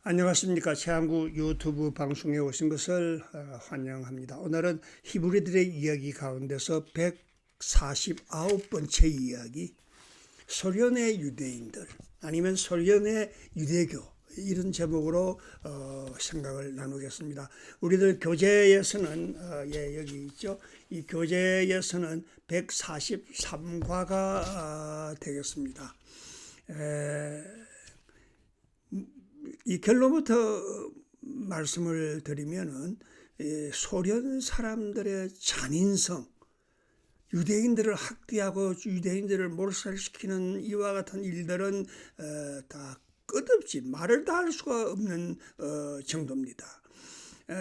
안녕하십니까. 최한구 유튜브 방송에 오신 것을 환영합니다. 오늘은 히브리들의 이야기 가운데서 149번째 이야기, 소련의 유대인들 아니면 소련의 유대교, 이런 제목으로 생각을 나누겠습니다. 우리들 교재에서는 여기 있죠. 이 교재에서는 143과가 되겠습니다. 이 결론부터 말씀을 드리면은 소련 사람들의 잔인성, 유대인들을 학대하고 유대인들을 몰살시키는 이와 같은 일들은 다 끝없이 말을 다 할 수가 없는 정도입니다.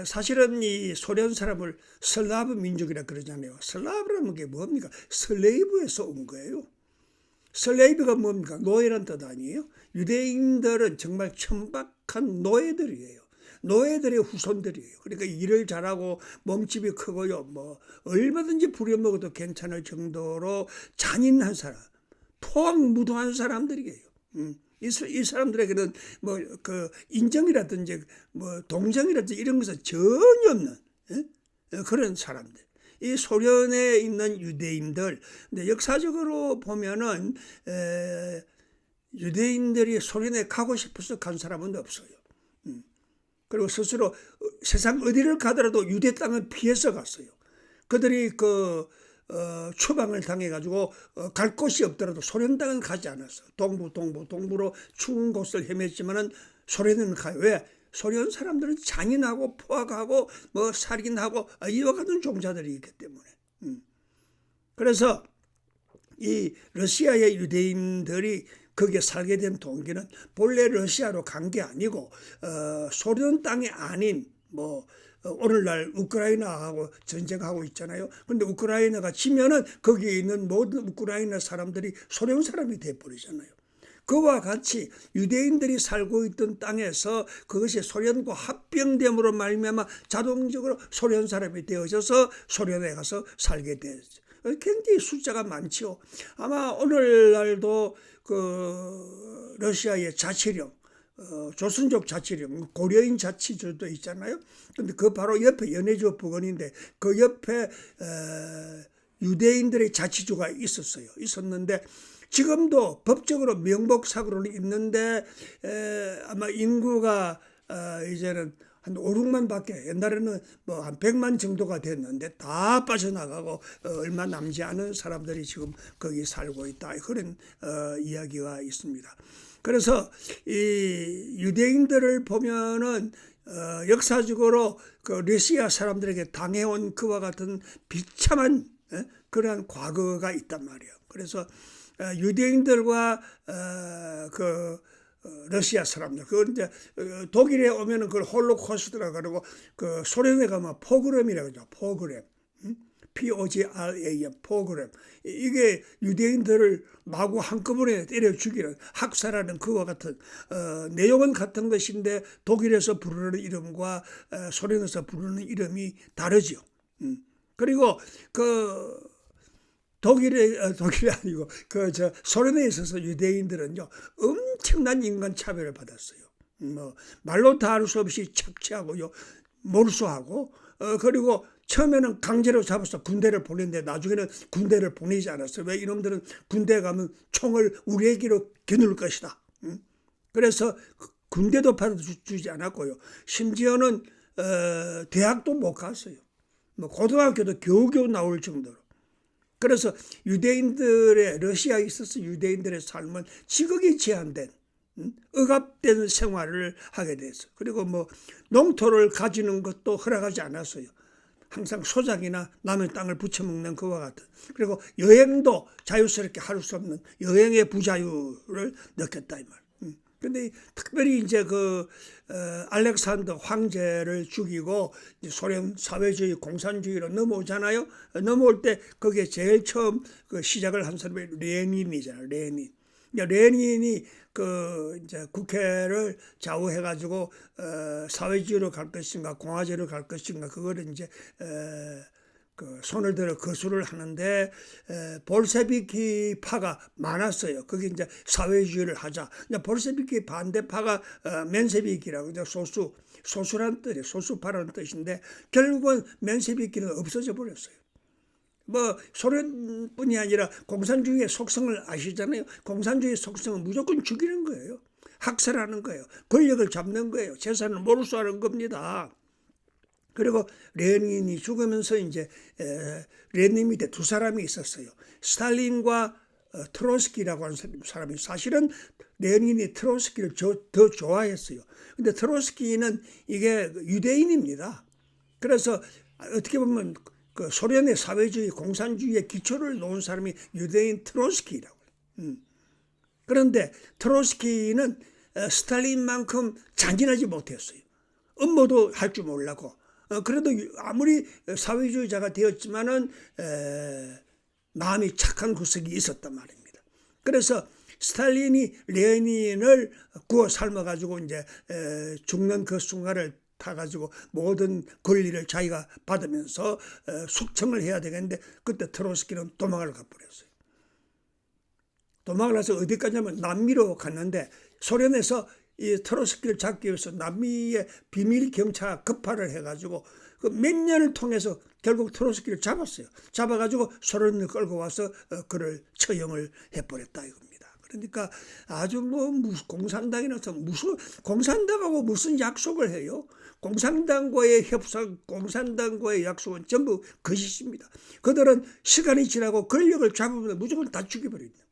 사실은 이 소련 사람을 슬라브 민족이라 그러잖아요. 슬라브라는 게 뭡니까? 슬레이브에서 온 거예요. 슬레이브가 뭡니까? 노예란 뜻 아니에요? 유대인들은 정말 천박한 노예들이에요. 노예들의 후손들이에요. 그러니까 일을 잘하고 몸집이 크고요. 뭐 얼마든지 부려먹어도 괜찮을 정도로 잔인한 사람, 포악무도한 사람들이에요. 이 사람들에게는 뭐 그 인정이라든지 뭐 동정이라든지 이런 것은 전혀 없는 그런 사람들. 이 소련에 있는 유대인들, 근데 역사적으로 보면은 유대인들이 소련에 가고 싶어서 간 사람은 없어요. 그리고 스스로 세상 어디를 가더라도 유대 땅을 피해서 갔어요. 그들이 추방을 당해가지고 갈 곳이 없더라도 소련 땅은 가지 않았어. 동부로 추운 곳을 헤맸지만은 소련은 가요. 왜? 소련 사람들은 잔인하고 포악하고 뭐 살인하고 이와 같은 종자들이 있기 때문에. 그래서 이 러시아의 유대인들이 거기에 살게 된 동기는 본래 러시아로 간 게 아니고 소련 땅이 아닌 뭐 오늘날 우크라이나하고 전쟁하고 있잖아요. 근데 우크라이나가 지면은 거기에 있는 모든 우크라이나 사람들이 소련 사람이 돼버리잖아요. 그와 같이 유대인들이 살고 있던 땅에서 그것이 소련과 합병됨으로 말미암아 자동적으로 소련 사람이 되어져서 소련에 가서 살게 되었죠. 굉장히 숫자가 많죠. 아마 오늘날도 그 러시아의 자치령, 조선족 자치령, 고려인 자치주도 있잖아요. 근데 그 바로 옆에 연해주 부근인데 그 옆에 유대인들의 자치주가 있었는데 지금도 법적으로 명복사고를 있는데 아마 인구가 이제는 한 5, 6만 밖에, 옛날에는 뭐 한 100만 정도가 됐는데 다 빠져나가고 얼마 남지 않은 사람들이 지금 거기 살고 있다. 그런 이야기가 있습니다. 그래서 이 유대인들을 보면은 역사적으로 그 러시아 사람들에게 당해온 그와 같은 비참한 그러한 과거가 있단 말이에요. 그래서 유대인들과 그 러시아 사람들, 그 이제 독일에 오면은 그걸 홀로코스트라 그러고 그 소련에 가면 포그램이라고 하죠. 포그램, POGRAM, 포그램. 이게 유대인들을 마구 한꺼번에 때려 죽이는, 학살하는 그와 같은 내용은 같은 것인데 독일에서 부르는 이름과 소련에서 부르는 이름이 다르죠. 그리고 독일이 아니고 소련에 있어서 유대인들은요 엄청난 인간 차별을 받았어요. 뭐 말로 다 할 수 없이 착취하고요, 몰수하고 그리고 처음에는 강제로 잡아서 군대를 보냈는데 나중에는 군대를 보내지 않았어요. 왜? 이놈들은 군대 가면 총을 우레기로 겨눌 것이다. 그래서 군대도 받아주지 않았고요. 심지어는 대학도 못 갔어요. 뭐 고등학교도 겨우겨우 나올 정도로. 그래서 유대인들의, 러시아에 있어서 유대인들의 삶은 지극히 제한된 억압된 생활을 하게 됐어요. 그리고 뭐 농토를 가지는 것도 허락하지 않았어요. 항상 소작이나 남의 땅을 부쳐먹는 그와 같은. 그리고 여행도 자유스럽게 할 수 없는 여행의 부자유를 느꼈다 이 말. 근데 특별히 이제 알렉산더 황제를 죽이고 이제 소련 사회주의 공산주의로 넘어오잖아요. 넘어올 때 거기에 제일 처음 시작을 한 사람이 레닌이잖아요. 레닌이 이제 국회를 좌우해가지고 사회주의로 갈 것인가 공화제로 갈 것인가 그거를 이제 그 손을 들어 거수를 하는데 볼셰비키 파가 많았어요. 그게 이제 사회주의를 하자. 이제 볼셰비키 반대파가 멘셰비키라고 이제 소수란 뜻이에요. 소수파라는 뜻인데 결국은 멘셰비키는 없어져 버렸어요. 뭐 소련뿐이 아니라 공산주의의 속성을 아시잖아요. 공산주의의 속성은 무조건 죽이는 거예요. 학살하는 거예요. 권력을 잡는 거예요. 재산을 몰수하는 겁니다. 그리고 레닌이 죽으면서 이제 레닌 밑에 두 사람이 있었어요. 스탈린과 트로츠키라고 하는 사람이 사실은 레닌이 트로츠키를 더 좋아했어요. 근데 트로츠키는 이게 유대인입니다. 그래서 어떻게 보면 그 소련의 사회주의, 공산주의의 기초를 놓은 사람이 유대인 트로츠키라고 해요. 그런데 트로츠키는 스탈린만큼 잔인하지 못했어요. 음모도 할 줄 몰랐고. 그래도 아무리 사회주의자가 되었지만은 마음이 착한 구석이 있었단 말입니다. 그래서 스탈린이 레닌을 구워 삶아가지고 이제 죽는 그 순간을 타가지고 모든 권리를 자기가 받으면서 숙청을 해야 되겠는데 그때 트로츠키는 도망을 가버렸어요. 도망을 해서 어디까지냐면 남미로 갔는데 소련에서 이 트로츠키를 잡기 위해서 남미의 비밀 경찰 급파를 해가지고 그 몇 년을 통해서 결국 트로츠키를 잡았어요. 잡아가지고 소련을 끌고 와서 그를 처형을 해버렸다 이겁니다. 그러니까 아주 뭐 공산당이라서 무슨 공산당하고 무슨 약속을 해요? 공산당과의 협상, 공산당과의 약속은 전부 거짓입니다. 그들은 시간이 지나고 권력을 잡으면 무조건 다 죽여버립니다.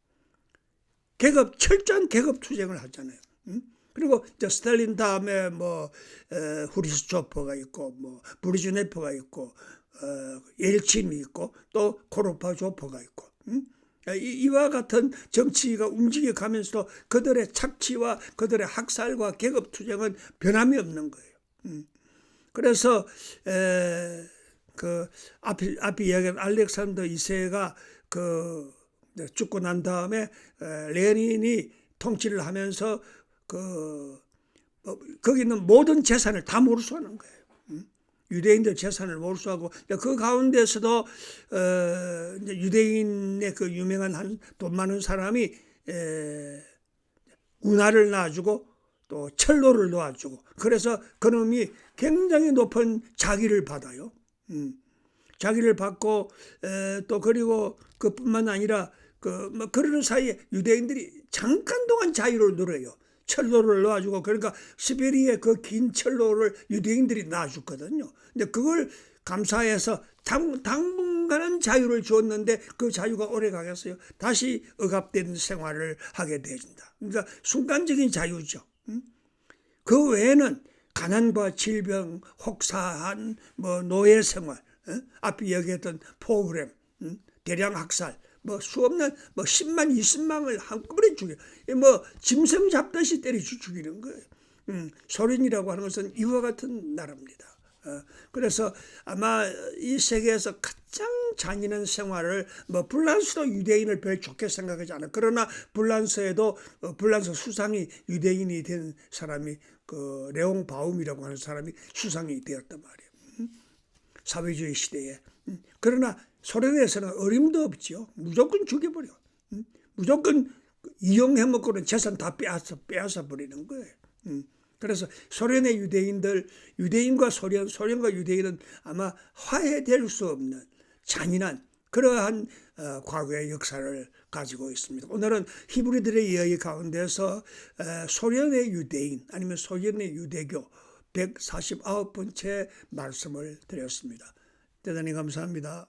철저한 계급 투쟁을 하잖아요. 그리고 이제 스탈린 다음에 뭐 후리스초프가 있고 뭐 브리즈네프가 있고 옐친이 있고 또 고르바초프가 있고 이와 같은 정치가 움직여가면서도 그들의 착취와 그들의 학살과 계급 투쟁은 변함이 없는 거예요. 그래서 그 앞에 이야기한 알렉산더 2세가 그 죽고 난 다음에 레닌이 통치를 하면서 거기 있는 모든 재산을 다 몰수하는 거예요. 유대인들 재산을 몰수하고 그 가운데서도 이제 유대인의 그 유명한 돈 많은 사람이 운하를 놔주고 또 철로를 놓아주고 그래서 그놈이 굉장히 높은 자기를 받아요. 자기를 받고 또 그리고 그뿐만 아니라 뭐 그러는 사이에 유대인들이 잠깐 동안 자유를 누려요. 철로를 놓아주고 그러니까 시베리아의 그 긴 철로를 유대인들이 놔줬거든요. 근데 그걸 감사해서 당분간은 자유를 주었는데 그 자유가 오래 가겠어요. 다시 억압된 생활을 하게 되어진다. 그러니까 순간적인 자유죠. 그 외에는 가난과 질병, 혹사한 뭐 노예 생활, 앞에 얘기했던 프로그램, 대량 학살, 뭐 수없는 뭐 10만, 20만을 한꺼번에 죽여. 뭐 짐승 잡듯이 때려 죽이는 거예요. 소련이라고 하는 것은 이와 같은 나라입니다. 그래서 아마 이 세계에서 가장 잔인한 생활을 뭐 불란서도 유대인을 별로 좋게 생각하지 않아요. 그러나 불란서에도 불란서 수상이 유대인이 된 사람이 그 레옹 바움이라고 하는 사람이 수상이 되었단 말이에요. 사회주의 시대에. 그러나 소련에서는 어림도 없죠. 무조건 죽여버려. 무조건 이용해먹고는 재산 다 빼앗아 버리는 거예요. 그래서 소련의 유대인들, 유대인과 소련과 유대인은 아마 화해될 수 없는 잔인한 그러한 과거의 역사를 가지고 있습니다. 오늘은 히브리들의 이야기 가운데서 소련의 유대인 아니면 소련의 유대교 149번째 말씀을 드렸습니다. 대단히 감사합니다.